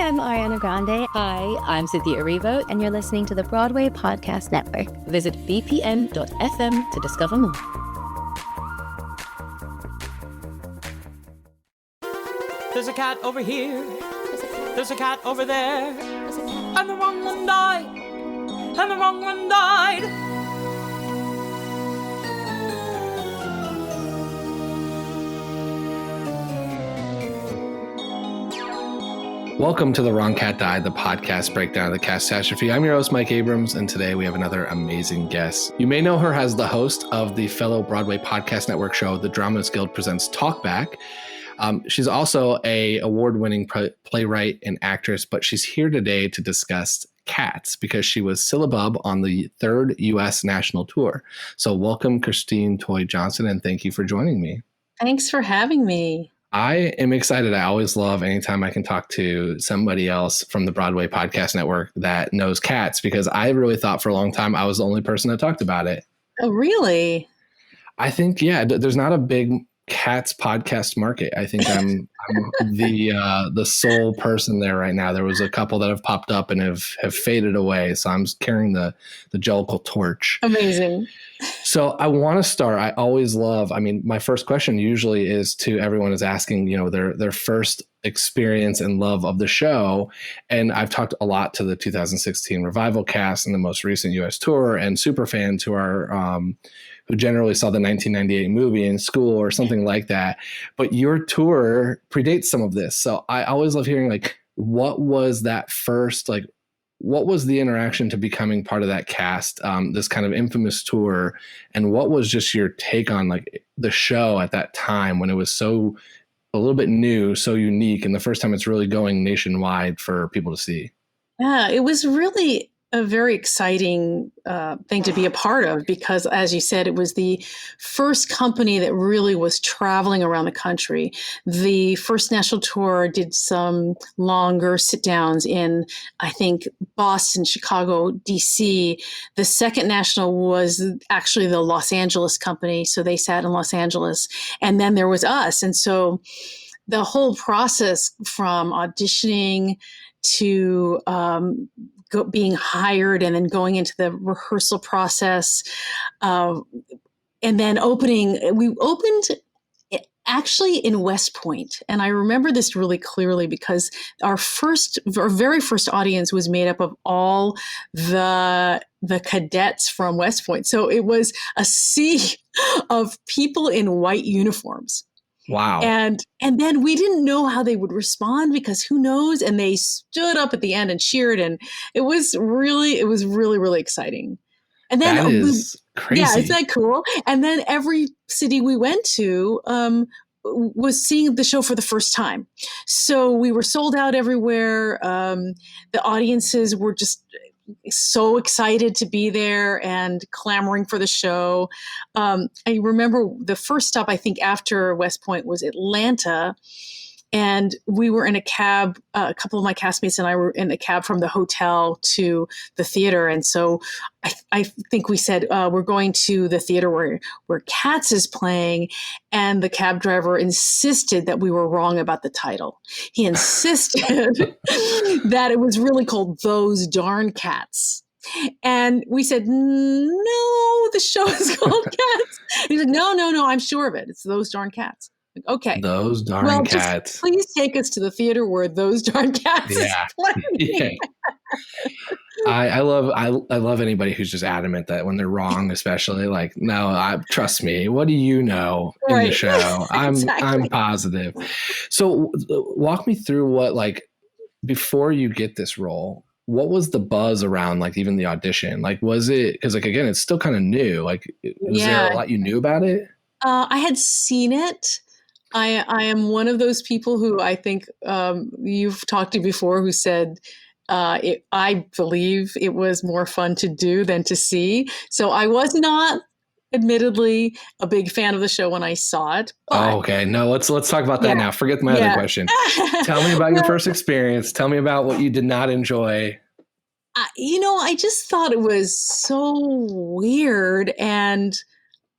I'm Ariana Grande. Hi, I'm Cynthia Erivo. And you're listening to the Broadway Podcast Network. Visit bpn.fm to discover more. There's a cat over here. There's a cat over there. And the wrong one died. And the wrong one died. Welcome to The Wrong Cat Died, the podcast breakdown of the catastrophe. I'm your host, Mike Abrams, and today we have another amazing guest. You may know her as the host of the fellow Broadway Podcast Network show, The Dramatists Guild Presents Talkback. She's also a award-winning playwright and actress, but she's here today to discuss Cats because she was Sillabub on the third U.S. national tour. So welcome, Christine Toy Johnson, and thank you for joining me. Thanks for having me. I am excited. I always love anytime I can talk to somebody else from the Broadway Podcast Network that knows Cats, because I really thought for a long time I was the only person that talked about it. Oh, really? I think, yeah, there's not a big Cats podcast market. I think I'm the sole person there right now. There was a couple that have popped up and have faded away. So I'm carrying the Jellicle torch. Amazing. So I want to start. I always love, my first question usually is to everyone is asking, their first experience and love of the show. And I've talked a lot to the 2016 revival cast and the most recent US tour and super fans who are, who generally saw the 1998 movie in school or something like that. But your tour predates some of this. So I always love hearing, what was that first, what was the interaction to becoming part of that cast, this kind of infamous tour? And what was just your take on, the show at that time when it was so a little bit new, so unique, and the first time it's really going nationwide for people to see? Yeah, it was really a very exciting thing to be a part of because, as you said, it was the first company that really was traveling around the country. The first national tour did some longer sit-downs in, I think, Boston, Chicago, DC. The second national was actually the Los Angeles company, so they sat in Los Angeles. And then there was us. And so the whole process from auditioning to being hired and then going into the rehearsal process. And then we opened actually in West Point. And I remember this really clearly because our very first audience was made up of all the cadets from West Point. So it was a sea of people in white uniforms. Wow. And then we didn't know how they would respond because who knows? And they stood up at the end and cheered. And it was really, really exciting. And then that is crazy. Yeah, isn't that cool? And then every city we went to was seeing the show for the first time. So we were sold out everywhere. The audiences were just so excited to be there and clamoring for the show. I remember the first stop, I think, after West Point was Atlanta. And we were in a cab, a couple of my castmates and I were in a cab from the hotel to the theater. And so I think we said, we're going to the theater where Cats is playing. And the cab driver insisted that we were wrong about the title. He insisted that it was really called Those Darn Cats. And we said, no, the show is called Cats. He said, no, I'm sure of it. It's Those Darn Cats. Okay. Those darn cats. Just please take us to the theater where Those Darn Cats is playing. Yeah. I love anybody who's just adamant that when they're wrong, especially trust me. What do you know in the show? I'm positive. So walk me through what before you get this role, what was the buzz around even the audition? Was it because again, it's still kind of new. Was there a lot you knew about it? I had seen it. I am one of those people who I think you've talked to before who said, I believe it was more fun to do than to see. So I was not, admittedly, a big fan of the show when I saw it. Oh, okay. No, let's talk about that now. Forget my other question. Tell me about your first experience. Tell me about what you did not enjoy. I just thought it was so weird and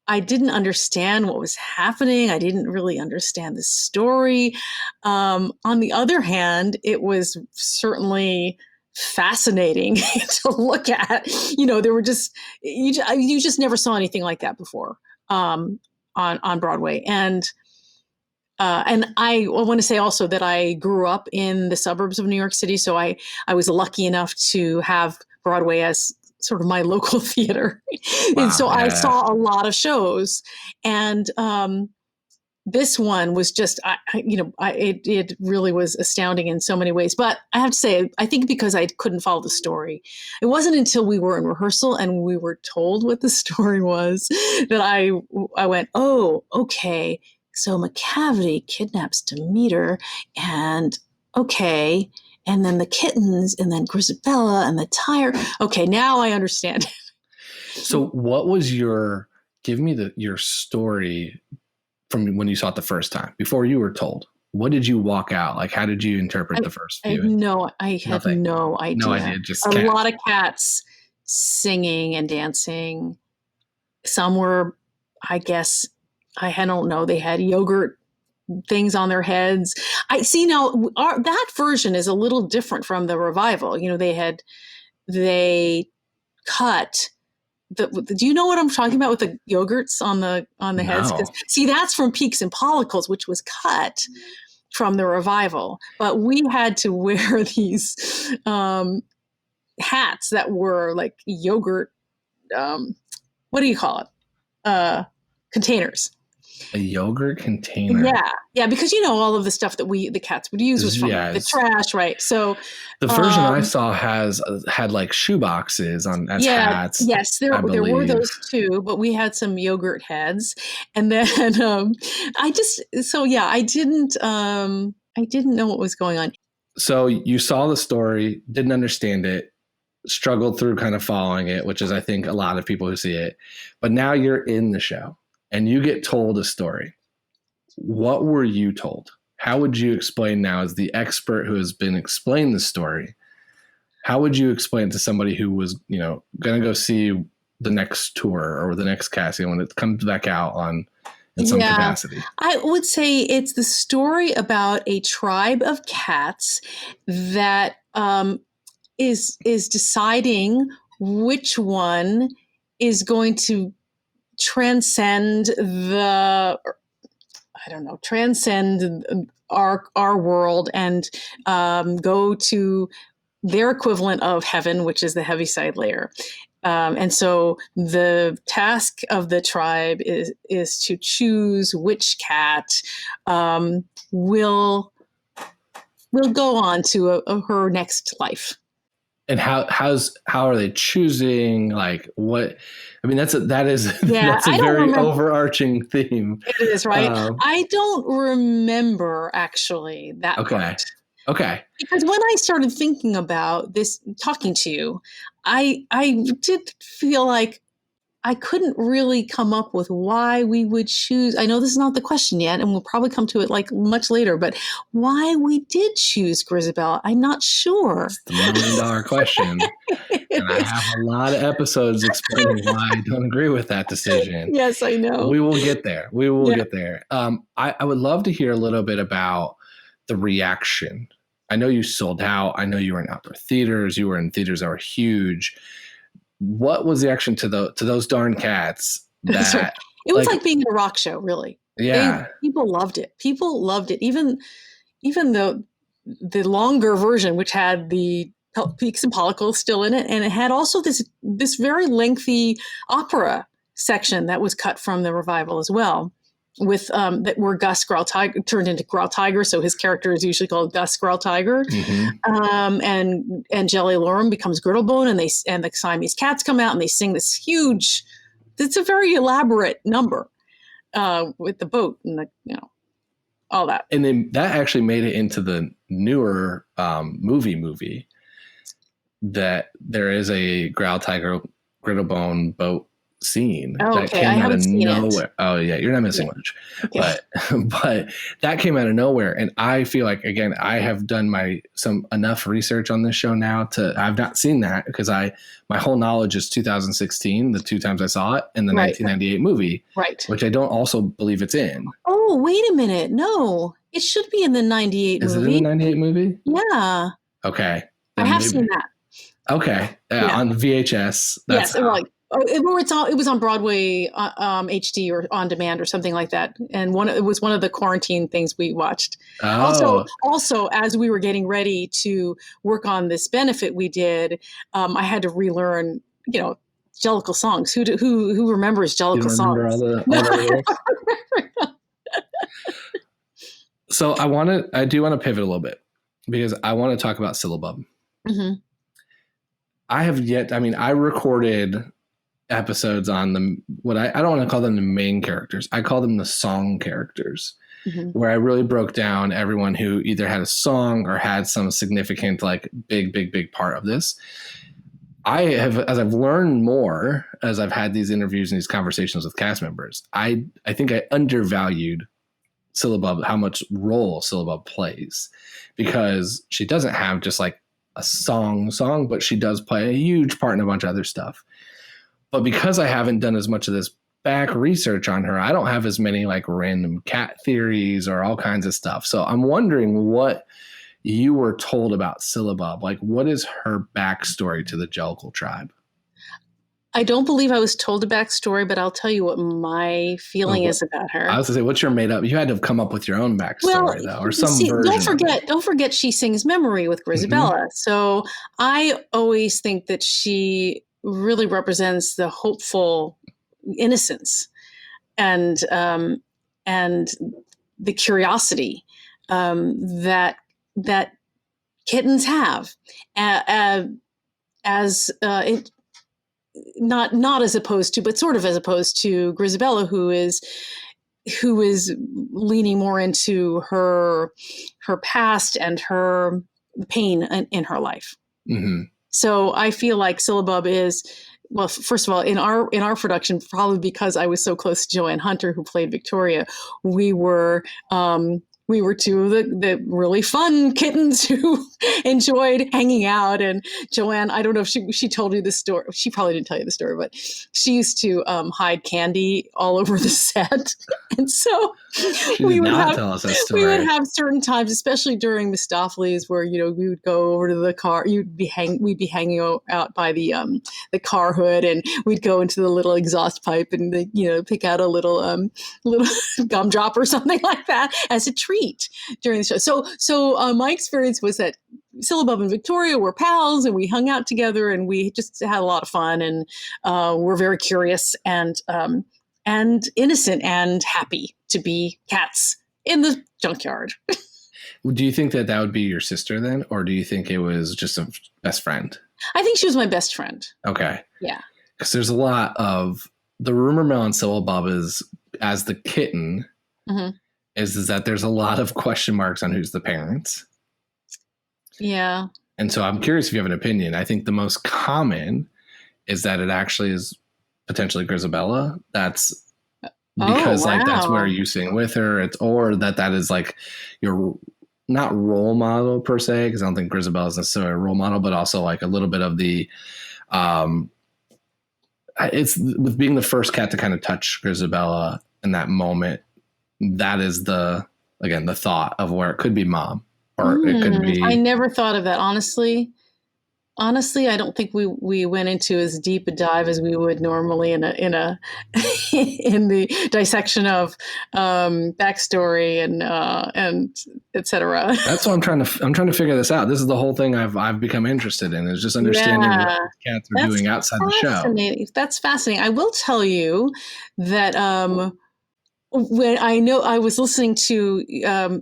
I didn't understand what was happening. I didn't really understand the story. On the other hand, it was certainly fascinating to look at. There were just you just never saw anything like that before on Broadway. And I want to say also that I grew up in the suburbs of New York City, so I was lucky enough to have Broadway as sort of my local theater. Wow, and so yeah. I saw a lot of shows, and this one was just, it really was astounding in so many ways. But I have to say, I think because I couldn't follow the story, it wasn't until we were in rehearsal and we were told what the story was that I went, oh, okay. So Macavity kidnaps Demeter, and okay. And then the kittens, and then Grizabella, and the tire. Okay, now I understand. So what was give me your story from when you saw it the first time, before you were told? What did you walk out? Like, how did you interpret the first viewing? I had no idea. No idea, just a cat. lot of cats singing and dancing. Some were, I guess, I don't know, they had yogurt things on their heads. I see now that version is a little different from the revival. They cut do you know what I'm talking about with the yogurts on the heads? No. See, that's from Peaks and Pollicles, which was cut from the revival. But we had to wear these hats that were like yogurt. What do you call it? Containers. A yogurt container. Yeah, because all of the stuff that the cats would use was from the trash, right? So the version I saw had like shoe boxes as hats. Yes, there were those too, but we had some yogurt heads, and then I didn't know what was going on. So you saw the story, didn't understand it, struggled through kind of following it, which is I think a lot of people who see it, but now you're in the show. And you get told a story. What were you told? How would you explain now, as the expert who has been explained the story? How would you explain to somebody who was, going to go see the next tour or the next casting when it comes back out in some capacity? I would say it's the story about a tribe of cats that is deciding which one is going to transcend our world and go to their equivalent of heaven, which is the Heaviside Layer. And so the task of the tribe is to choose which cat will go on to her next life. And how are they choosing? Like what? I mean, that's a very overarching theme. It is, right? I don't remember actually that part. Okay. Because when I started thinking about this, talking to you, I did feel like I couldn't really come up with why we would choose. I know this is not the question yet, and we'll probably come to it like much later, but why we did choose Grizabella, I'm not sure. It's the $1 million question. And I have a lot of episodes explaining why I don't agree with that decision. Yes, I know. We will get there. Get there. I would love to hear a little bit about the reaction. I know you sold out. I know you were in outdoor theaters. You were in theaters that were huge. What was the reaction to those darn cats? That it was like being in a rock show, really. Yeah, people loved it. People loved it, even though the longer version, which had the Peaks and Pollicles still in it, and it had also this very lengthy opera section that was cut from the revival as well, with where Gus Growl Tiger turned into Growl Tiger, so his character is usually called Gus Growl Tiger, and Jelly Lorem becomes Griddlebone, and the Siamese cats come out and they sing this huge. It's a very elaborate number with the boat and all that. And then that actually made it into the newer movie that there is a Growl Tiger Griddlebone boat seen Oh, that okay. came I out haven't of seen it. nowhere. Oh yeah, you're not missing much. Okay. But that came out of nowhere. And I feel like, again, I have done enough research on this show now I've not seen that because my whole knowledge is 2016, the 2 times I saw it, and the 1998 movie, Right. which I don't also believe it's in. Oh, wait a minute. No, it should be in the 98 Is movie. it in the 98 movie? Yeah. Okay. I have seen that. Okay. On VHS. Yes. It was on Broadway HD or on demand or something like that. And it was one of the quarantine things we watched. Oh. Also, as we were getting ready to work on this benefit we did, I had to relearn, Jellicle songs. Who remembers Jellicle songs? All the So I do want to pivot a little bit because I want to talk about Sillabub. Mm-hmm. I recorded episodes on I don't want to call them the main characters. I call them the song characters, where I really broke down everyone who either had a song or had some significant, like big part of this. As I've learned more, as I've had these interviews and these conversations with cast members, I think I undervalued Sillabub, how much role Sillabub plays, because she doesn't have just like a song, but she does play a huge part in a bunch of other stuff. But because I haven't done as much of this back research on her, I don't have as many like random cat theories or all kinds of stuff. So I'm wondering what you were told about Sillabub. Like, what is her backstory to the Jellicle tribe? I don't believe I was told a backstory, but I'll tell you what my feeling is about her. I was going to say, what's your made up? You had to have come up with your own backstory, though, or some version. Don't forget, she sings "Memory" with Grizabella. Mm-hmm. So I always think that she really represents the hopeful innocence and the curiosity that kittens have, not as opposed to, but sort of as opposed to Grizabella, who is leaning more into her past and her pain in her life. Mm-hmm. So I feel like Sillabub is, well, first of all, in our production, probably because I was so close to Joanne Hunter, who played Victoria, we were two of the really fun kittens who enjoyed hanging out. And Joanne, I don't know if she told you this story. She probably didn't tell you the story, but she used to hide candy all over the set. And so we would have certain times, especially during Mistopheles, where, we would go over to the car. We'd be hanging out by the car hood, and we'd go into the little exhaust pipe and pick out a little gumdrop or something like that as a treat during the show. So my experience was that Sillabub and Victoria were pals, and we hung out together, and we just had a lot of fun, and we're very curious and innocent and happy to be cats in the junkyard. Do you think that would be your sister then, or do you think it was just a best friend? I think she was my best friend. Okay. Yeah. Because there's a lot of the rumor mill on Sillabub is, as the kitten, mm-hmm. is that there's a lot of question marks on who's the parents. Yeah. And so I'm curious if you have an opinion. I think the most common is that it actually is potentially Grizabella. That's because that's where you sing with her. Or that is like your not role model per se, because I don't think Grizabella is necessarily a role model, but also like a little bit of the it's with being the first cat to kind of touch Grizabella in that moment. That is the thought of where it could be mom, or it could be. I never thought of that, honestly. I don't think we went into as deep a dive as we would normally in the dissection of backstory and etc. That's what I'm trying to figure this out. This is the whole thing I've become interested in, is just understanding what cats are doing outside the show. That's fascinating. I will tell you that when I was listening to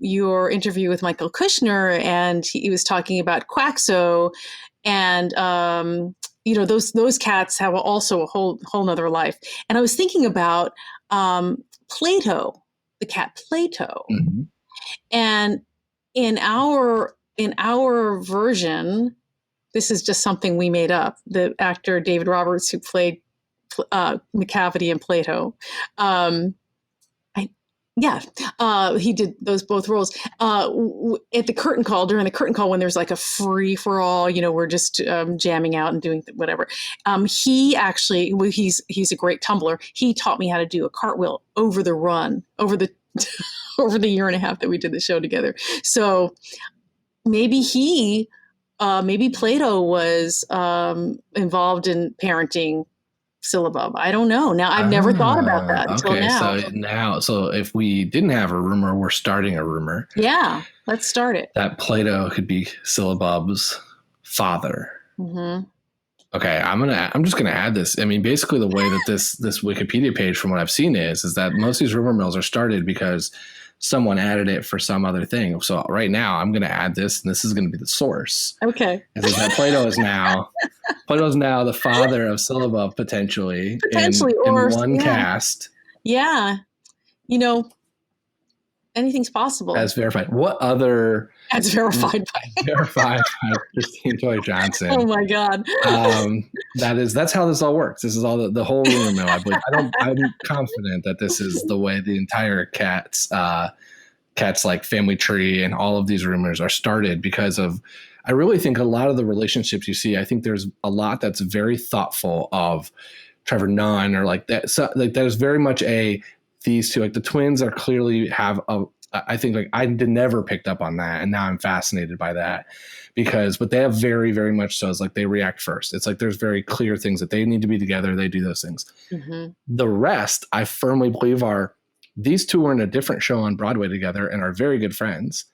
your interview with Michael Kushner, and he was talking about Quaxo. And, those cats have also a whole nother life. And I was thinking about Plato, the cat Plato. Mm-hmm. And in our version, this is just something we made up. The actor David Roberts, who played McCavity and Plato. He did those both roles. At the curtain call, during the curtain call, when there's like a free for all, we're just jamming out and doing whatever. He actually, he's a great tumbler. He taught me how to do a cartwheel over the run, over the over the year and a half that we did the show together. So maybe maybe Plato was involved in parenting Sillabub. I don't know. Now, I've never thought about that until now. So if we didn't have a rumor, we're starting a rumor. Yeah, let's start it. That Plato could be Sillabub's father. Mm-hmm. Okay, I'm just gonna add this. I mean, basically, the way that this Wikipedia page, from what I've seen, is that most of these rumor mills are started because someone added it for some other thing. So right now, I'm gonna add this, and this is gonna be the source. Okay. It says that Plato is now the father of Sillabub, potentially in one cast. Yeah, anything's possible. As verified. What other? As verified by Christine Toy Johnson. Oh my God. That's how this all works. This is all the whole rumor mill. I believe. I'm confident that this is the way the entire Cats like family tree and all of these rumors are started, because of. I really think a lot of the relationships you see, I think there's a lot that's very thoughtful of Trevor Nunn or like that. So like there's very much these two, like the twins are clearly have I think like I never picked up on that. And now I'm fascinated by that but they have very, very much so. It's like they react first. It's like there's very clear things that they need to be together. They do those things. Mm-hmm. The rest, I firmly believe, these two are in a different show on Broadway together and are very good friends.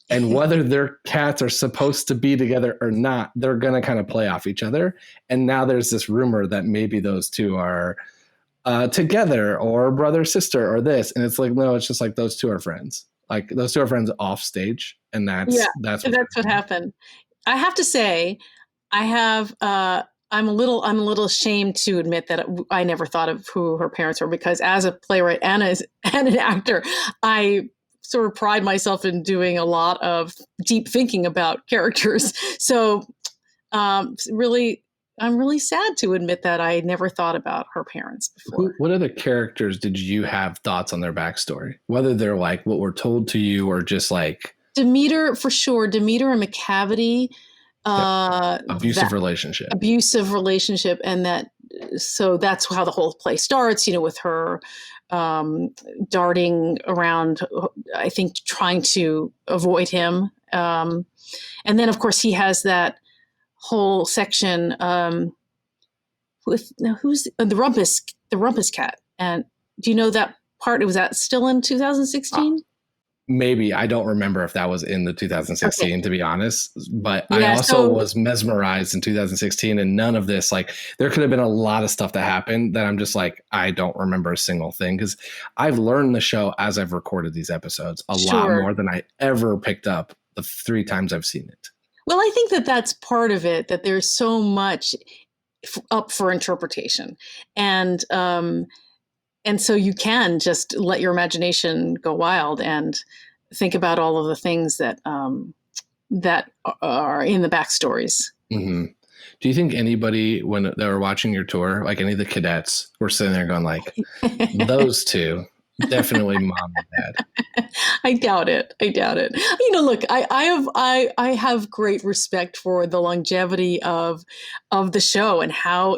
And whether their cats are supposed to be together or not, they're going to kind of play off each other. And now there's this rumor that maybe those two are together or brother, sister, or this. And it's like, no, it's just like those two are friends. Like those two are friends off stage. And that's what happened. I have to say, I'm a little ashamed to admit that I never thought of who her parents were, because as a playwright and an actor, I sort of pride myself in doing a lot of deep thinking about characters. So really, I'm really sad to admit that I never thought about her parents before. What other characters did you have thoughts on their backstory? Whether they're like what were told to you or just like... Demeter, for sure. Demeter and McCavity. Abusive relationship. And so that's how the whole play starts, with her darting around, I think, trying to avoid him. And then, of course, he has that whole section who's the Rumpus Cat. And do you know that part? Was that still in 2016? Maybe. I don't remember if that was in the 2016, to be honest. But yeah, I also was mesmerized in 2016, and none of this, like, there could have been a lot of stuff that happened that I'm just like, I don't remember a single thing, because I've learned the show as I've recorded these episodes a lot more than I ever picked up the 3 times I've seen it. Well, I think that that's part of it, that there's so much up for interpretation. And so you can just let your imagination go wild and think about all of the things that are in the backstories. Mm-hmm. Do you think anybody, when they were watching your tour, like any of the cadets, were sitting there going like, those two, definitely mom and dad? I doubt it. Look, I have great respect for the longevity of the show and how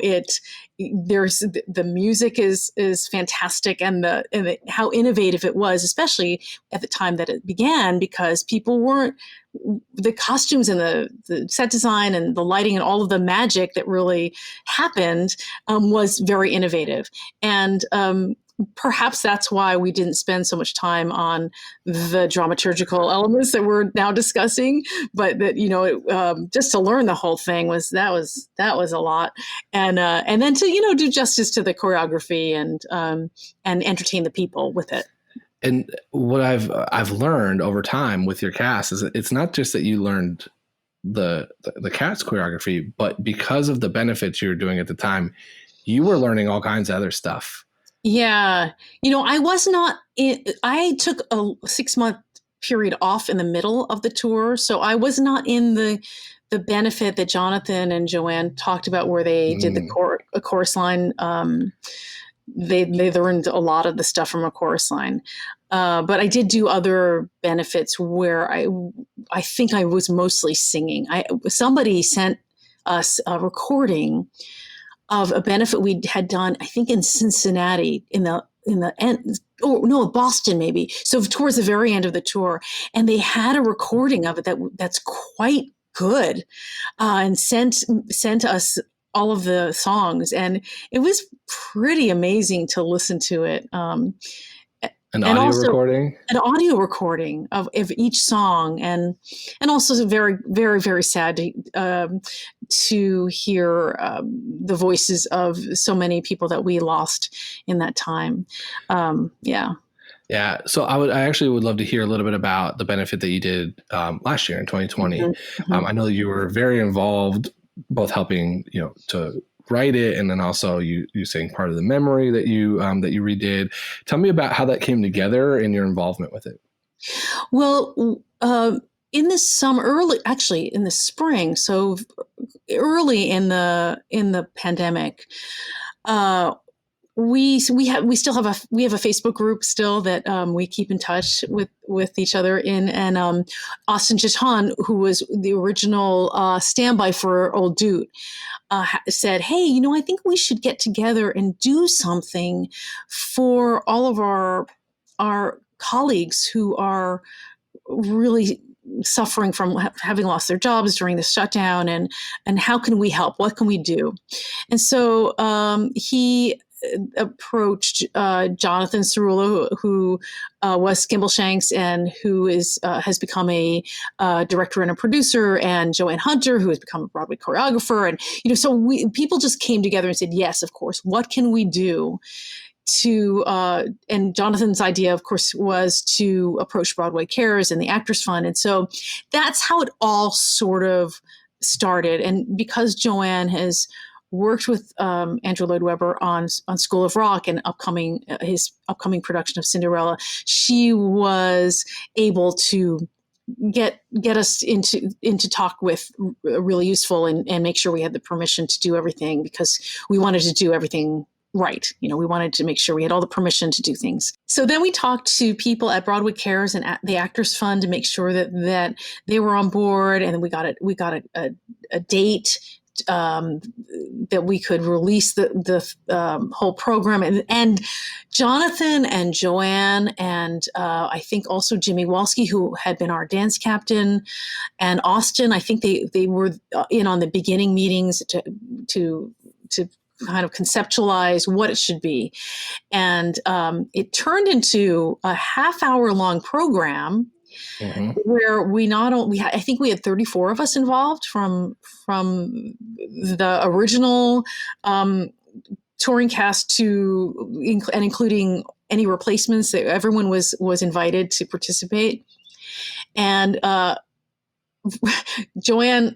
the music is fantastic, and how innovative it was, especially at the time that it began, because people weren't, the costumes and the set design and the lighting and all of the magic that really happened was very innovative. And perhaps that's why we didn't spend so much time on the dramaturgical elements that we're now discussing, but that, just to learn the whole thing was a lot. And then to, do justice to the choreography and entertain the people with it. And what I've learned over time with your cast is that it's not just that you learned the Cats choreography, but because of the benefits you were doing at the time, you were learning all kinds of other stuff. Yeah. I took a 6-month period off in the middle of the tour. So I was not in the the benefit that Jonathan and Joanne talked about, where they did the chorus line. They learned a lot of the stuff from a chorus line. But I did do other benefits where I think I was mostly singing. Somebody sent us a recording of a benefit we had done, I think in Cincinnati in the end, or no, Boston maybe. So towards the very end of the tour, and they had a recording of it that's quite good, and sent us all of the songs, and it was pretty amazing to listen to it. An audio recording of each song, and also very, very, very sad to hear the voices of so many people that we lost in that time. Yeah. So I actually would love to hear a little bit about the benefit that you did last year in 2020. Mm-hmm. I know you were very involved, both helping, to write it, and then also you saying part of the memory that you redid. Tell me about how that came together and your involvement with it. Well, in the spring, so early in the pandemic, we have a Facebook group still that we keep in touch with each other in, and Austin Chaton, who was the original standby for Old Dude, said, "Hey, I think we should get together and do something for all of our colleagues who are really suffering from having lost their jobs during the shutdown, and how can we help? What can we do?" And so he approached Jonathan Cerullo, who was Skimbleshanks and who has become a director and a producer, and Joanne Hunter, who has become a Broadway choreographer. And, so people just came together and said, yes, of course, what can we do to, and Jonathan's idea, of course, was to approach Broadway Cares and the Actors Fund. And so that's how it all sort of started. And because Joanne has worked with Andrew Lloyd Webber on School of Rock and his upcoming production of Cinderella, she was able to get us into talk with really useful and make sure we had the permission to do everything, because we wanted to do everything right. We wanted to make sure we had all the permission to do things. So then we talked to people at Broadway Cares and at the Actors Fund to make sure that they were on board, and then we got a date that we could release the whole program, and Jonathan and Joanne and I think also Jimmy Walski, who had been our dance captain, and Austin, I think they were in on the beginning meetings to kind of conceptualize what it should be, and it turned into a half-hour-long program. Mm-hmm. Where I think we had 34 of us involved from the original touring cast and including any replacements. That everyone was invited to participate, and Joanne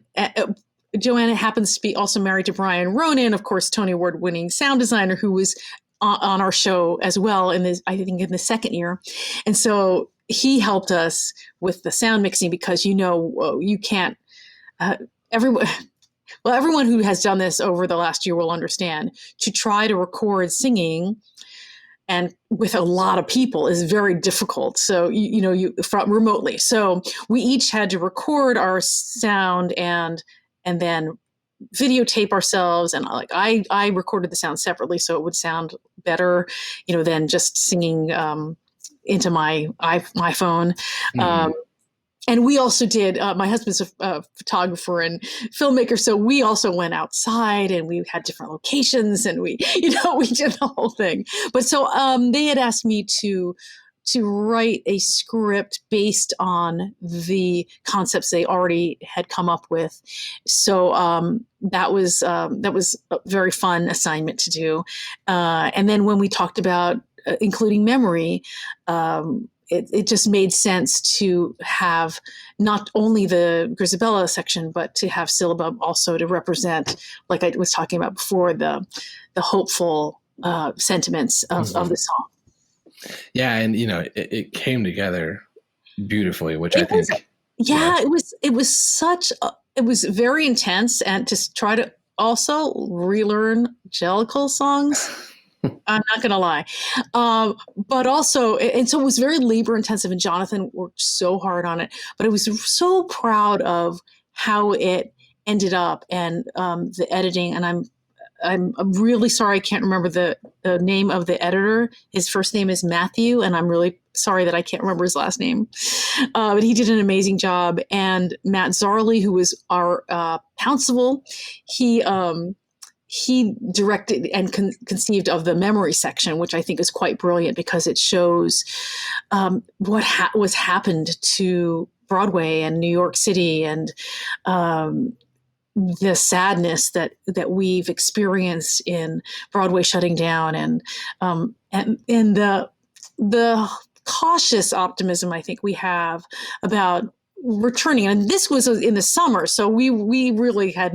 happens to be also married to Brian Ronan, of course, Tony Award-winning sound designer, who was on our show as well in the second year, and so he helped us with the sound mixing, because you can't everyone who has done this over the last year will understand, to try to record singing and with a lot of people is very difficult. So from remotely. So we each had to record our sound and then videotape ourselves, and I recorded the sound separately so it would sound better, than just singing into my phone. Mm-hmm. And we also did, my husband's a photographer and filmmaker, so we also went outside and we had different locations, and we did the whole thing. But so they had asked me to write a script based on the concepts they already had come up with. So that was a very fun assignment to do. And then when we talked about including memory, it just made sense to have not only the Grizabella section, but to have Sillabub also to represent, like I was talking about before, the hopeful sentiments of the song. Yeah, and it came together beautifully, which I think. Yeah, it was such it was very intense, and to try to also relearn Jellicle songs. I'm not going to lie. But also, and so it was very labor intensive, and Jonathan worked so hard on it, but I was so proud of how it ended up, and the editing. And I'm really sorry I can't remember the name of the editor. His first name is Matthew, and I'm really sorry that I can't remember his last name. But he did an amazing job. And Matt Zarley, who was our Pouncival, he directed and conceived of the memory section, which I think is quite brilliant because it shows what was happened to Broadway and New York City, and the sadness that we've experienced in Broadway shutting down, and the cautious optimism I think we have about returning. And this was in the summer, so we really had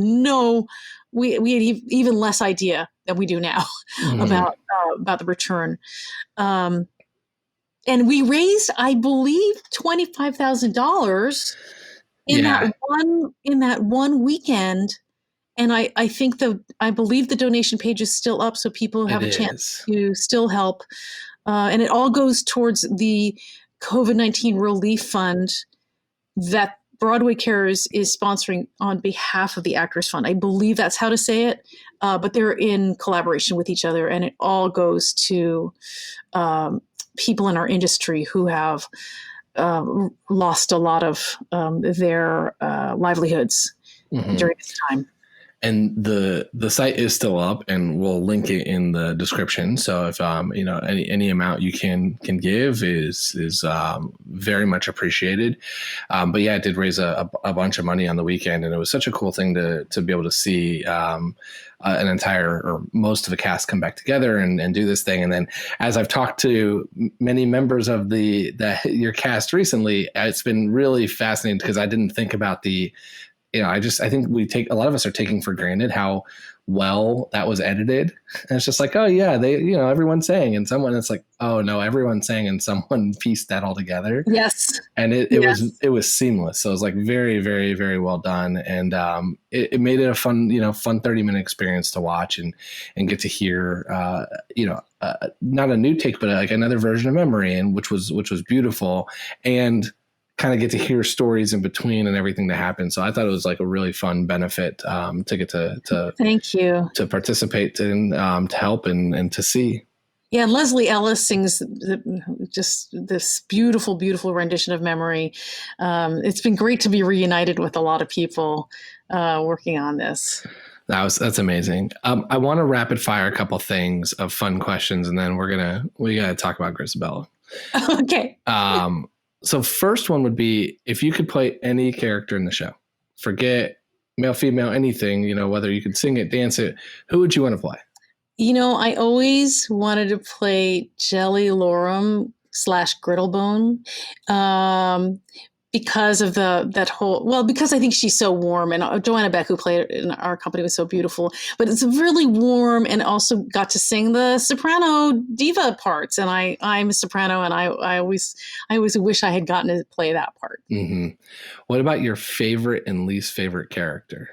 we had even less idea than we do now about the return. And we raised, I believe, $25,000 in that one weekend. And I believe the donation page is still up, so people have a chance to still help. And it all goes towards the COVID-19 relief fund that Broadway Cares is sponsoring on behalf of the Actors Fund. I believe that's how to say it, but they're in collaboration with each other, and it all goes to people in our industry who have lost a lot of their livelihoods during this time. And the site is still up, and we'll link it in the description. So if any amount you can give is very much appreciated. But yeah, it did raise a bunch of money on the weekend, and it was such a cool thing to be able to see an entire or most of the cast come back together and do this thing. And then as I've talked to many members of your cast recently, it's been really fascinating because I didn't think about I think a lot of us are taking for granted how well that was edited. And it's just like, oh yeah, everyone's saying, and someone, it's like, oh no, everyone's saying, and someone pieced that all together. Yes. And it was seamless. So it was like very, very, very well done. And it made it a fun 30-minute experience to watch and get to hear, not a new take, but like another version of memory, and which was beautiful. And kind of get to hear stories in between and everything that happened. So I thought it was like a really fun benefit to get to thank you to participate in, to help and to see. Yeah, and Leslie Ellis sings just this beautiful, beautiful rendition of Memory. It's been great to be reunited with a lot of people working on this. That's amazing. I want to rapid fire a couple things of fun questions, and then we gotta talk about Grizabella. Okay. So first one would be, if you could play any character in the show, forget male, female, anything, whether you could sing it, dance it, who would you want to play? I always wanted to play Jelly Lorum / Grittlebone, because of because I think she's so warm, and Joanna Beck, who played in our company, was so beautiful, but it's really warm, and also got to sing the soprano diva parts. And I'm a soprano, and I always wish I had gotten to play that part. Mm-hmm. What about your favorite and least favorite character?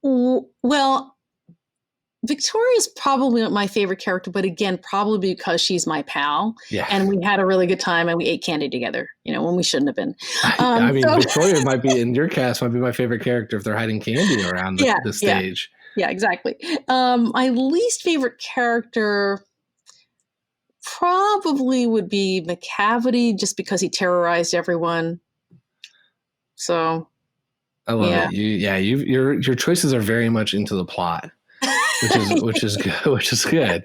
Well, Victoria's probably not my favorite character, but again, probably because she's my pal. Yeah. And we had a really good time, and we ate candy together, when we shouldn't have been. Victoria might be in your cast, might be my favorite character if they're hiding candy around the stage. Yeah, exactly. My least favorite character probably would be McCavity, just because he terrorized everyone. So I love it. Your choices are very much into the plot. Which is good.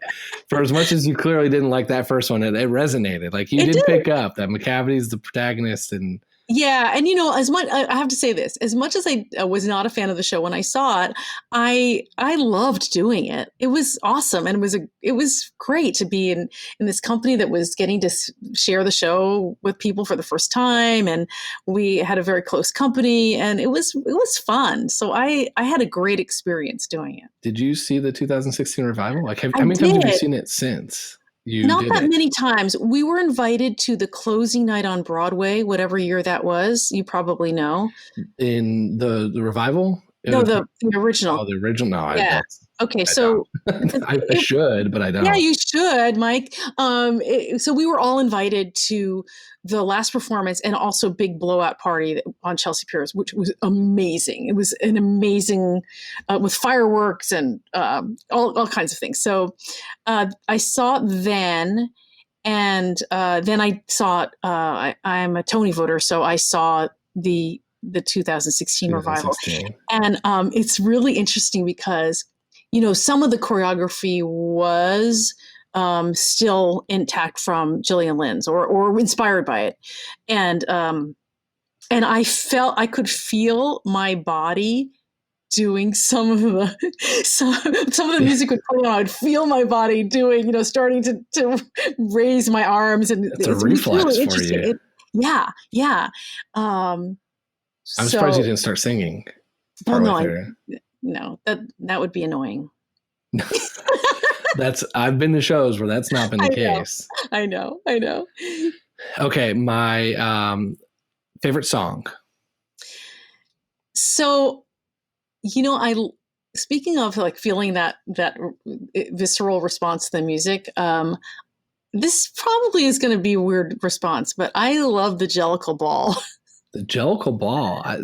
For as much as you clearly didn't like that first one, it resonated. Like you did pick up that McCavity's the protagonist, and yeah, and as much I have to say this, as much as I was not a fan of the show when I saw it, I loved doing it. It was awesome, and it was great to be in this company that was getting to share the show with people for the first time, and we had a very close company, and it was fun. So I had a great experience doing it. Did you see the 2016 revival? Like, how many times have you seen it since? you Not did that it many times. We were invited to the closing night on Broadway, whatever year that was. You probably know. in the revival. No, the original. Oh, the original. No, Yeah. Okay, I so don't. I should, but I don't. yeah, you should, Mike. So we were all invited to the last performance and also big blowout party on Chelsea Piers, which was amazing. It was an amazing with fireworks and all kinds of things. So I saw it then, and then I saw it. I'm a Tony voter, so I saw the 2016 revival, and it's really interesting because some of the choreography was still intact from Gillian Lynn's or inspired by it. And I could feel my body doing some of the music would play on. I'd feel my body doing, starting to raise my arms, and it's a reflex really for you. Yeah. I'm surprised you didn't start singing. No, that would be annoying. I've been to shows where that's not been the case. I know. Okay, my favorite song. So, speaking of like feeling that visceral response to the music, this probably is going to be a weird response, but I love the Jellicle Ball. The Jellicle Ball. I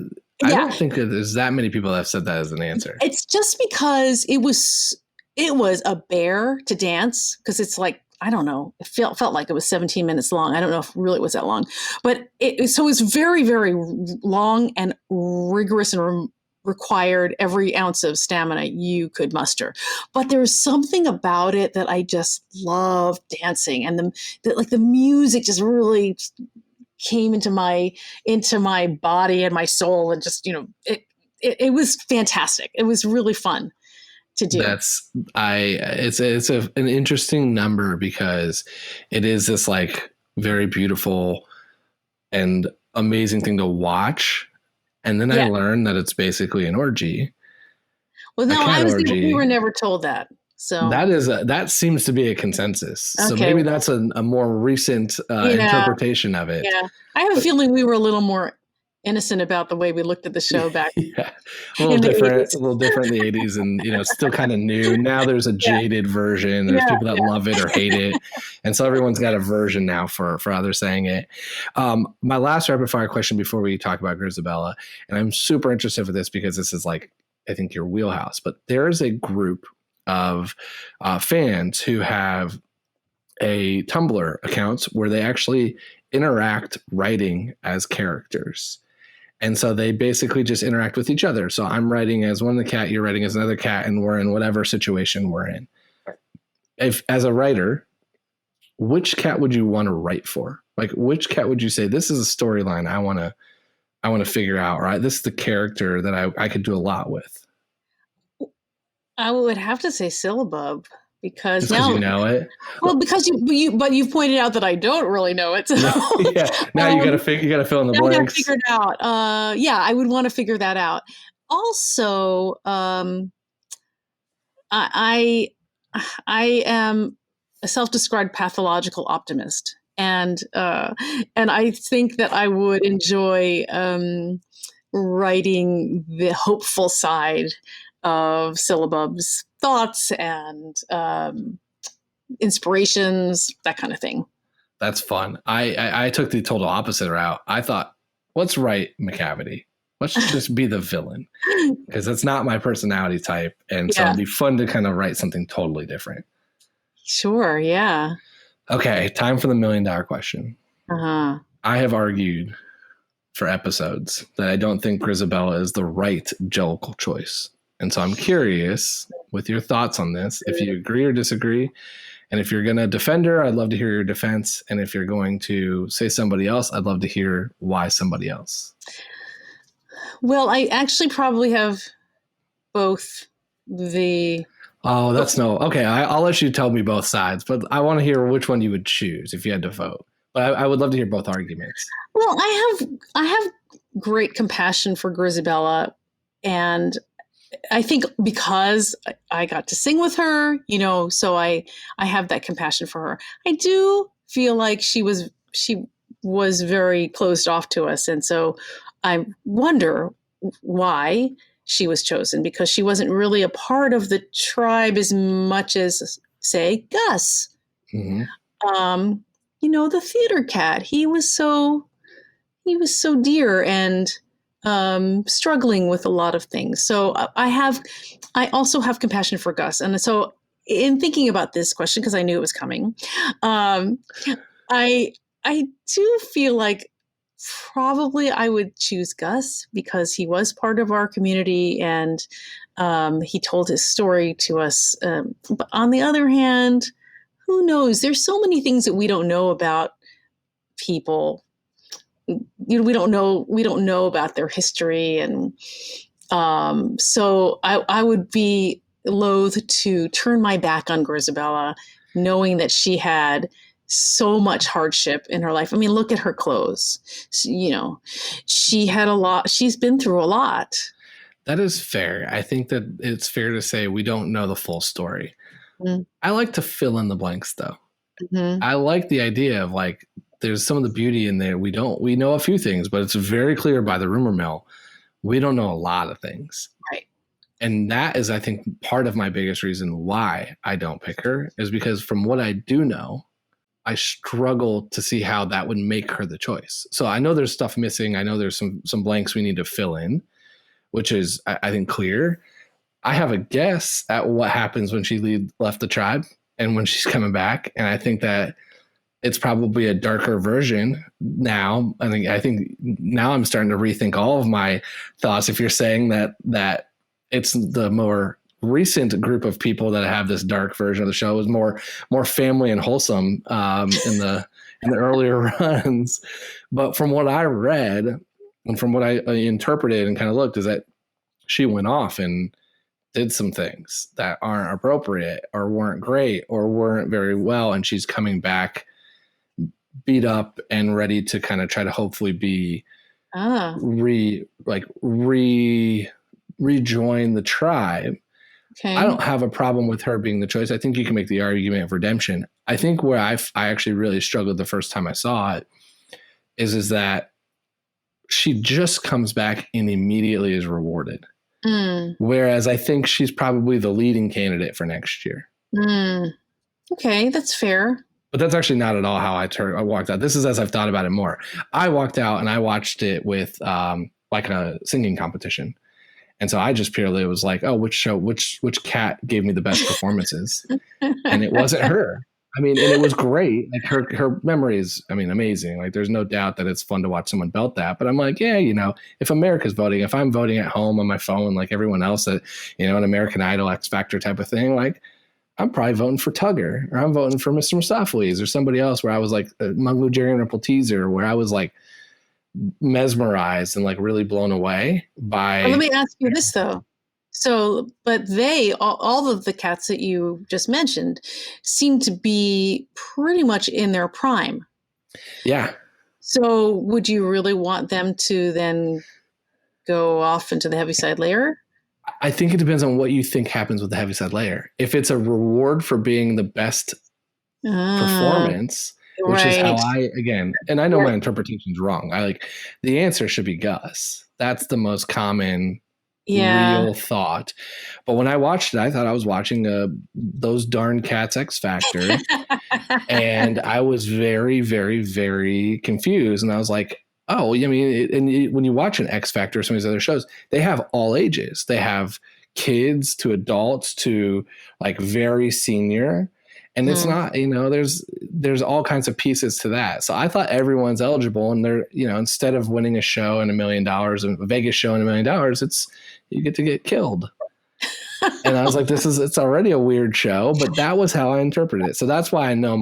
don't think that there's that many people that have said that as an answer. It's just because it was a bear to dance, because it's like, I don't know, it felt like it was 17 minutes long. I don't know if really it was that long, but it was very, very long and rigorous and required every ounce of stamina you could muster. But there was something about it that I just loved dancing, and the music just really came into my body and my soul, and just it was fantastic. It was really fun to do. It's an interesting number because it is this like very beautiful and amazing thing to watch, and then I learned that it's basically an orgy. Well, no, we were never told that. So that seems to be a consensus. Okay. So maybe that's a more recent interpretation of it. Yeah, I have a feeling we were a little more innocent about the way we looked at the show back. Yeah, a little different in the 80s, and still kind of new. Now there's a jaded version. There's people that love it or hate it, and so everyone's got a version now for others saying it. My last rapid fire question before we talk about Grizabella, and I'm super interested for this because this is like, I think, your wheelhouse. But there is a group of fans who have a Tumblr accounts where they actually interact writing as characters. And so they basically just interact with each other. So I'm writing as one of the cat, you're writing as another cat, and we're in whatever situation we're in. If, as a writer, which cat would you want to write for? Like, which cat would you say, this is a storyline I want to figure out, right? This is the character that I could do a lot with. I would have to say Sillabub, because now you know it. Well, because you've pointed out that I don't really know it. So yeah, now you got to fill in the blanks. I got to figure it out. I would want to figure that out. Also, I am a self-described pathological optimist, and I think that I would enjoy writing the hopeful side of Sillabub's thoughts and inspirations, that kind of thing. That's fun. I took the total opposite route. I thought, let's write McCavity. Let's just be the villain, because that's not my personality type. And so it'd be fun to kind of write something totally different. Sure, yeah. Okay, time for the $1 million question. Uh-huh. I have argued for episodes that I don't think Grizabella is the right Jellicle choice. And so I'm curious with your thoughts on this, if you agree or disagree. And if you're going to defend her, I'd love to hear your defense. And if you're going to say somebody else, I'd love to hear why somebody else. Well, I actually probably have both the... Oh, that's no... Okay, I'll let you tell me both sides, but I want to hear which one you would choose if you had to vote. But I would love to hear both arguments. Well, I have great compassion for Grizabella, and I think because I got to sing with her, so I have that compassion for her. I do feel like she was very closed off to us, and so I wonder why she was chosen, because she wasn't really a part of the tribe as much as, say, Gus. Mm-hmm. The theater cat. He was so dear and struggling with a lot of things. So I also have compassion for Gus. And so in thinking about this question, because I knew it was coming, I do feel like probably I would choose Gus because he was part of our community and he told his story to us. But on the other hand, who knows? There's so many things that we don't know about people. We don't know about their history, and so I would be loath to turn my back on Grizabella, knowing that she had so much hardship in her life. I mean, look at her clothes. She had a lot. She's been through a lot. That is fair. I think that it's fair to say we don't know the full story. Mm-hmm. I like to fill in the blanks, though. Mm-hmm. I like the idea of like, there's some of the beauty in there. We know a few things, but it's very clear by the rumor mill. We don't know a lot of things. Right. And that is, I think, part of my biggest reason why I don't pick her is because from what I do know, I struggle to see how that would make her the choice. So I know there's stuff missing. I know there's some blanks we need to fill in, which is, I think, clear. I have a guess at what happens when she left the tribe and when she's coming back. And I think that it's probably a darker version now. I think now I'm starting to rethink all of my thoughts. If you're saying that it's the more recent group of people that have this dark version of the show is more family and wholesome in the earlier runs. But from what I read and from what I interpreted and kind of looked is that she went off and did some things that aren't appropriate or weren't great or weren't very well. And she's coming back beat up and ready to kind of try to hopefully be rejoin the tribe. Okay. I don't have a problem with her being the choice. I think you can make the argument of redemption. I think where I actually really struggled the first time I saw it is that she just comes back and immediately is rewarded. Whereas I think she's probably the leading candidate for next year. Okay, that's fair. But that's actually not at all how I walked out. This is as I've thought about it more. I walked out and I watched it with like a singing competition. And so I just purely was like, oh, which cat gave me the best performances? And it wasn't her. I mean, and it was great. Like her memory is, amazing. Like there's no doubt that it's fun to watch someone belt that. But I'm like, yeah, if America's voting, if I'm voting at home on my phone, like everyone else at, an American Idol, X Factor type of thing, like I'm probably voting for Tugger or I'm voting for Mr. Mustopheles or somebody else where I was like Munglu Jerry and Ripple Teaser, where I was like mesmerized and like really blown away by. Well, let me ask you this though. So, but all of the cats that you just mentioned seem to be pretty much in their prime. Yeah. So would you really want them to then go off into the Heaviside Layer? I think it depends on what you think happens with the Heaviside Layer. If it's a reward for being the best performance, which is how and I know my interpretation is wrong. The answer should be Gus. That's the most common real thought. But when I watched it, I thought I was watching those darn cats X Factor. And I was very, very, very confused. And I was like, oh, when you watch an X Factor or some of these other shows, they have all ages. They have kids to adults to like very senior. And it's not, there's all kinds of pieces to that. So I thought everyone's eligible, and they're, instead of winning a show and $1 million, a Vegas show and $1 million, it's, you get to get killed. And I was like, it's already a weird show, but that was how I interpreted it. So that's why I know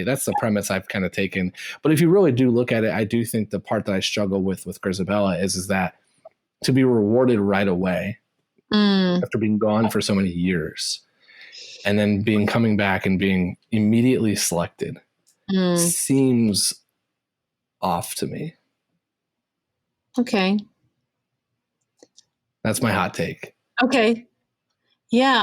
that's the premise I've kind of taken. But if you really do look at it, I do think the part that I struggle with Grizabella is that to be rewarded right away after being gone for so many years, and then coming back and being immediately selected seems off to me. Okay. That's my hot take. Okay. Yeah,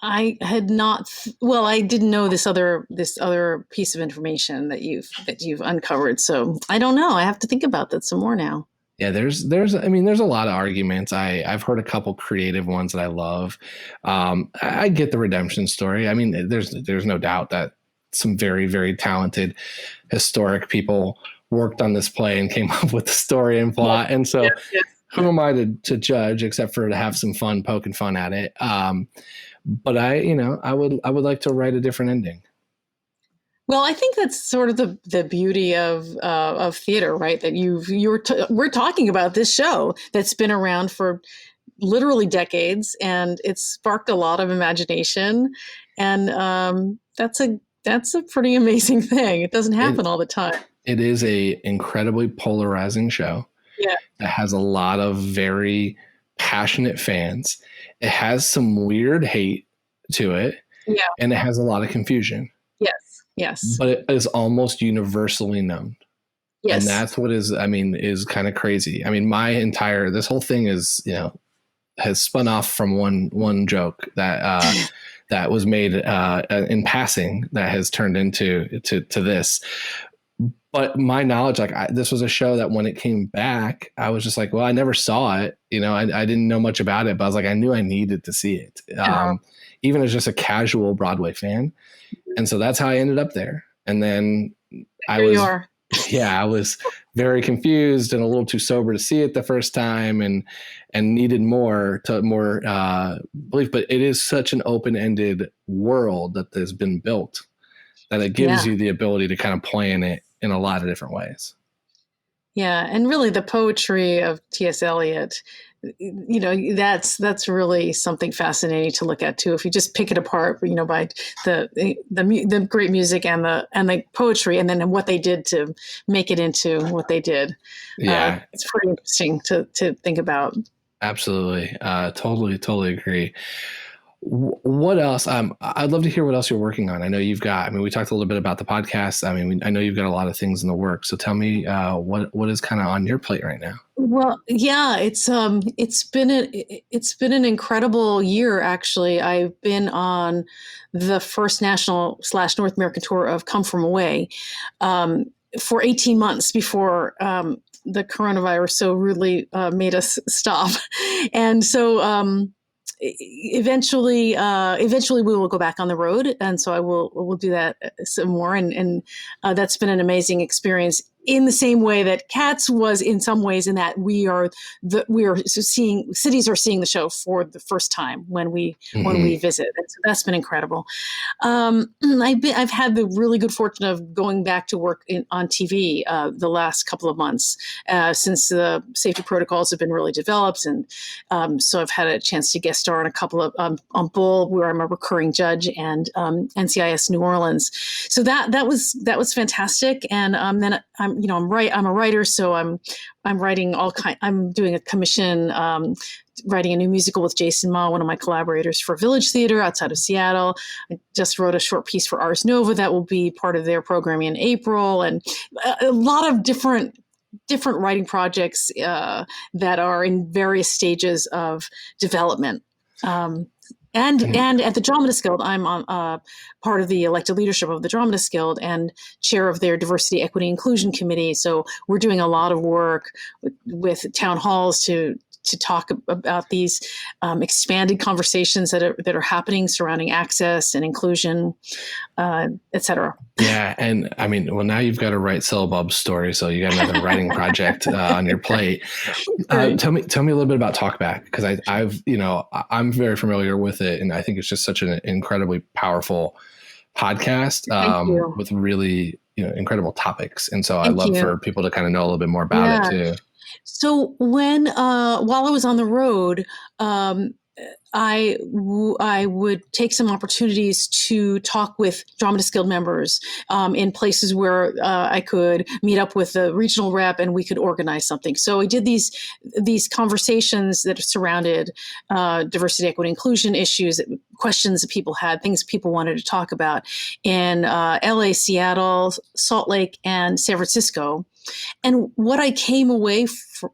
I had not. Well, I didn't know this other piece of information that you've uncovered. So I don't know. I have to think about that some more now. Yeah, there's a lot of arguments. I've heard a couple creative ones that I love. I get the redemption story. I mean, there's no doubt that some very, very talented historic people worked on this play and came up with the story and plot. And so who am I to judge, except for to have some fun poking fun at it. But I would like to write a different ending. Well, I think that's sort of the beauty of theater, right? That we're talking about this show that's been around for literally decades, and it's sparked a lot of imagination, and that's a pretty amazing thing. It doesn't happen all the time. It is a incredibly polarizing show. Yeah, it has a lot of very passionate fans. It has some weird hate to it, and it has a lot of confusion. Yes. But it is almost universally known. Yes. And that's what is kind of crazy. I mean, this whole thing is, has spun off from one joke that that was made in passing that has turned into this. But my knowledge, this was a show that when it came back, I was just like, well, I never saw it. I didn't know much about it, but I was like, I knew I needed to see it. Even as just a casual Broadway fan. And so that's how I ended up there. And then I was very confused and a little too sober to see it the first time and needed more belief. But it is such an open-ended world that has been built that it gives you the ability to kind of plan it in a lot of different ways. Yeah. And really the poetry of T.S. Eliot, that's really something fascinating to look at too. If you just pick it apart, by the great music and the poetry, and then what they did to make it into what they did. Yeah, it's pretty interesting to think about. Absolutely, totally agree. What else? I'd love to hear what else you're working on. I know you've got. I mean, we talked a little bit about the podcast. I mean, I know you've got a lot of things in the works. So tell me, what is kind of on your plate right now? Well, yeah, it's been an incredible year. Actually, I've been on the first national / North American tour of Come From Away for 18 months before the coronavirus so rudely made us stop, and so. Eventually we will go back on the road, and so we'll do that some more, and that's been an amazing experience. In the same way that Cats was, in some ways, in that cities are seeing the show for the first time when we visit, and so that's been incredible. I've had the really good fortune of going back to work on TV the last couple of months since the safety protocols have been really developed, and so I've had a chance to guest star on a couple of on Bull, where I'm a recurring judge, and NCIS New Orleans. So that was fantastic, and then I'm a writer, so I'm writing I'm doing a commission, writing a new musical with Jason Ma, one of my collaborators, for Village Theater outside of Seattle. I just wrote a short piece for Ars Nova that will be part of their programming in April, and a lot of different writing projects that are in various stages of development. And at the Dramatist Guild, I'm on part of the elected leadership of the Dramatist Guild and chair of their Diversity, Equity, Inclusion Committee. So we're doing a lot of work with town halls to talk about these expanded conversations that are happening surrounding access and inclusion, et cetera. Yeah, and I mean, well, now you've got to write Sillabub's story, so you got another writing project on your plate. Tell me a little bit about Talkback, because I'm very familiar with it, and I think it's just such an incredibly powerful podcast with really incredible topics, and so I'd love for people to kind of know a little bit more about it too. So while I was on the road, I would take some opportunities to talk with Dramatist Guild members in places where I could meet up with the regional rep and we could organize something. So I did these conversations that surrounded diversity, equity, inclusion issues, questions that people had, things people wanted to talk about in LA, Seattle, Salt Lake, and San Francisco. And what I came away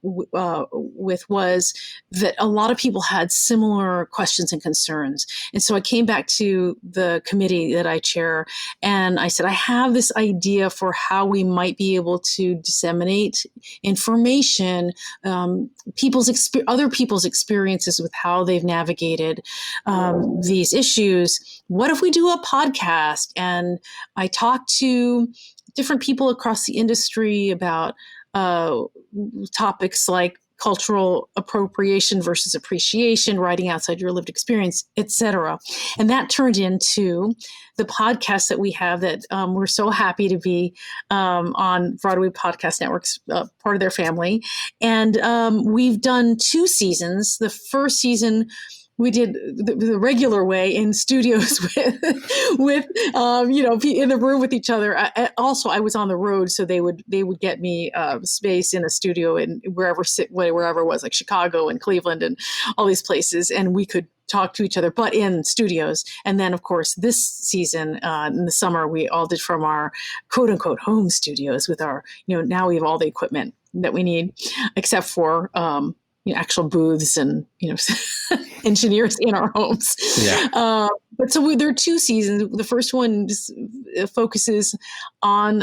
with was that a lot of people had similar questions and concerns. And so I came back to the committee that I chair, and I said, I have this idea for how we might be able to disseminate information, other people's experiences with how they've navigated these issues. What if we do a podcast? And I talked to different people across the industry about topics like cultural appropriation versus appreciation, writing outside your lived experience, etc. And that turned into the podcast that we have that we're so happy to be on Broadway Podcast Network's part of their family. And we've done 2 seasons. The first season we did the regular way in studios with in the room with each other. I was on the road, so they would get me space in a studio in wherever it was, like Chicago and Cleveland and all these places, and we could talk to each other, but in studios. And then, of course, this season in the summer, we all did from our quote unquote home studios with our, now we have all the equipment that we need, except for actual booths and engineers in our homes. Yeah. But so there are 2 seasons. The first one focuses on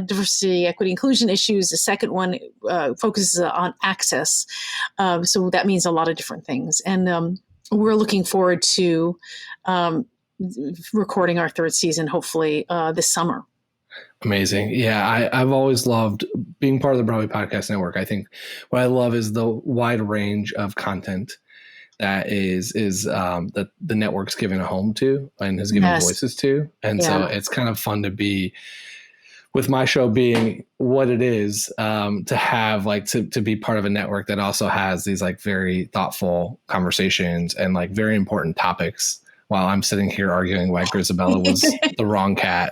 diversity, equity, inclusion issues. The second one focuses on access. So that means a lot of different things. And we're looking forward to recording our 3rd season, hopefully this summer. Amazing. Yeah, I've always loved being part of the Broadway Podcast Network. I think what I love is the wide range of content that is that the network's given a home to and has given voices to. And so it's kind of fun to be, with my show being what it is, to have to be part of a network that also has these very thoughtful conversations and very important topics, while I'm sitting here arguing why Grizabella was the wrong cat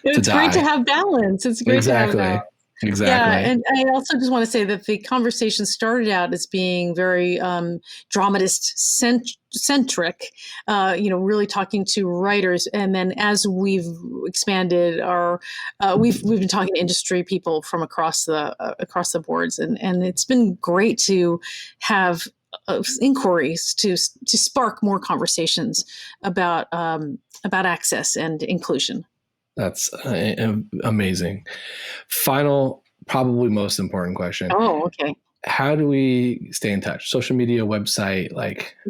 It's great to have balance. It's great to have balance. Exactly. Yeah, and I also just want to say that the conversation started out as being very dramatist-centric, really talking to writers. And then as we've expanded we've been talking to industry people from across the boards. And it's been great to have inquiries to spark more conversations about access and inclusion. That's amazing. Final, probably most important question. Oh, okay. How do we stay in touch? Social media, website,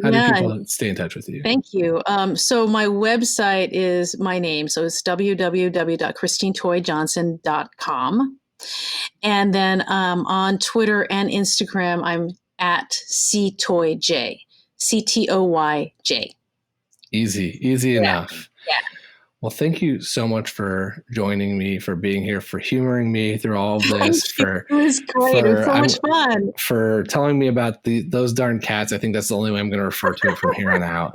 how do people stay in touch with you? Thank you. So my website is my name. So it's www.christinetoyjohnson.com. And then on Twitter and Instagram, I'm at CToyJ, CTOYJ. Easy enough. Yeah. Well, thank you so much for joining me, for being here, for humoring me through all of this. It was great. It was so much fun. For telling me about those darn cats. I think that's the only way I'm going to refer to it from here on out.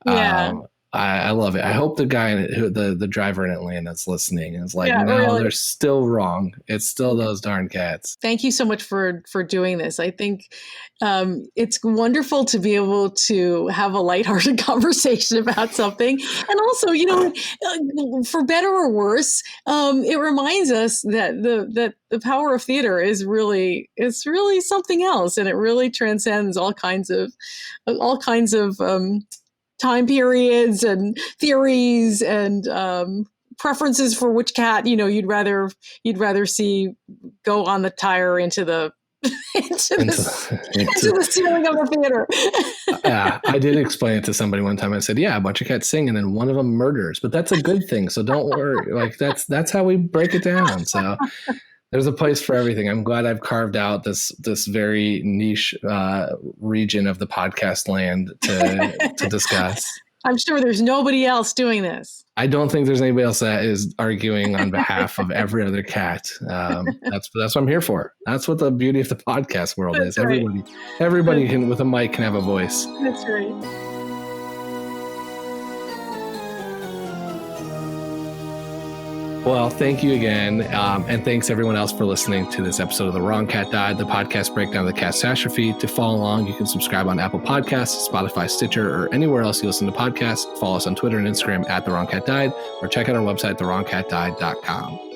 Yeah. I love it. I hope the guy, the driver in Atlanta is listening and is no, they're still wrong. It's still those darn cats. Thank you so much for doing this. I think it's wonderful to be able to have a lighthearted conversation about something. And also, for better or worse, it reminds us that the power of theater is really something else. And it really transcends all kinds of time periods and theories and preferences for which cat you'd rather see go on the tire into the ceiling of the theater. Yeah, I did explain it to somebody one time. I said, "Yeah, a bunch of cats sing, and then one of them murders, but that's a good thing. So don't worry. That's how we break it down." So there's a place for everything. I'm glad I've carved out this very niche region of the podcast land to discuss. I'm sure there's nobody else doing this. I don't think there's anybody else that is arguing on behalf of every other cat. That's what I'm here for. That's what the beauty of the podcast world is. Right. Everybody can, with a mic, can have a voice. That's right. Well, thank you again. And thanks everyone else for listening to this episode of The Wrong Cat Died, the podcast breakdown of the catastrophe. To follow along, you can subscribe on Apple Podcasts, Spotify, Stitcher, or anywhere else you listen to podcasts. Follow us on Twitter and Instagram at The Wrong Cat Died, or check out our website, thewrongcatdied.com.